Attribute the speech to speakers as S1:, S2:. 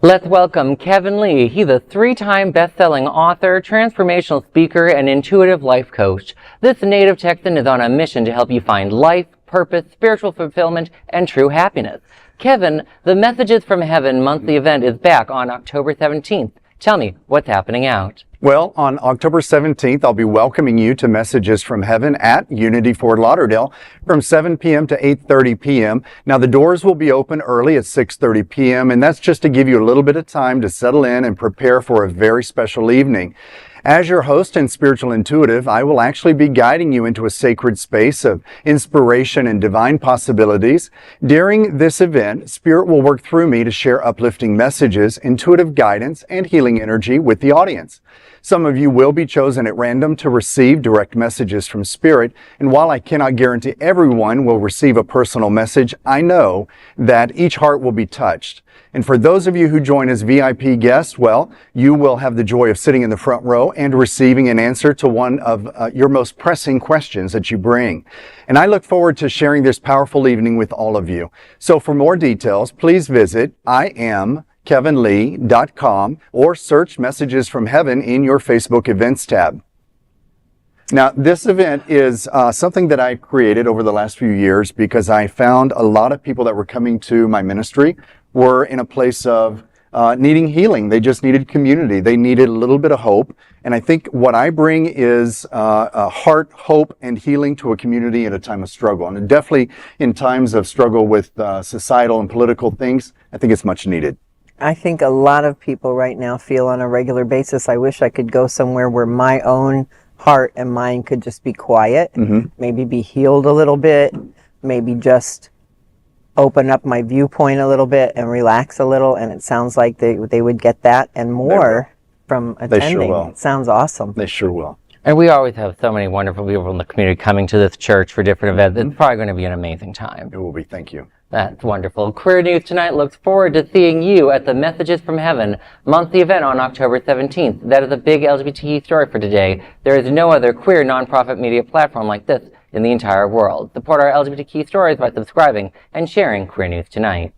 S1: Let's welcome Kevin Lee. He's a 3-time best-selling author, transformational speaker, and intuitive life coach. This native Texan is on a mission to help you find life, purpose, spiritual fulfillment, and true happiness. Kevin, the Messages from Heaven monthly event is back on October 17th. Tell me, what's happening out?
S2: Well, on October 17th, I'll be welcoming you to Messages from Heaven at Unity Fort Lauderdale from 7 p.m. to 8:30 p.m. Now, the doors will be open early at 6:30 p.m., and that's just to give you a little bit of time to settle in and prepare for a very special evening. As your host and spiritual intuitive, I will actually be guiding you into a sacred space of inspiration and divine possibilities. During this event, Spirit will work through me to share uplifting messages, intuitive guidance, and healing energy with the audience. Some of you will be chosen at random to receive direct messages from Spirit, and while I cannot guarantee everyone will receive a personal message, I know that each heart will be touched. And for those of you who join as VIP guests, well, you will have the joy of sitting in the front row and receiving an answer to one of your most pressing questions that you bring. And I look forward to sharing this powerful evening with all of you. So for more details, please visit IamKevinLee.com or search Messages from Heaven in your Facebook events tab. Now, this event is something that I created over the last few years because I found a lot of people that were coming to my ministry were in a place of needing healing. They just needed community. They needed a little bit of hope. And I think what I bring is heart, hope, and healing to a community at a time of struggle. And definitely in times of struggle with societal and political things, I think it's much needed.
S3: I think a lot of people right now feel on a regular basis, I wish I could go somewhere where my own heart and mind could just be quiet, maybe be healed a little bit, maybe just open up my viewpoint a little bit and relax a little, and it sounds like they would get that and more from attending.
S2: They sure will.
S3: It sounds awesome.
S2: They sure will.
S1: And we always have so many wonderful people in the community coming to this church for different events. It's probably going to be an amazing time.
S2: It will be. Thank you.
S1: That's wonderful. Queer News Tonight looks forward to seeing you at the Messages from Heaven monthly event on October 17th. That is a big LGBT story for today. There is no other queer nonprofit media platform like this in the entire world. Support our LGBTQ stories by subscribing and sharing Queer News Tonight.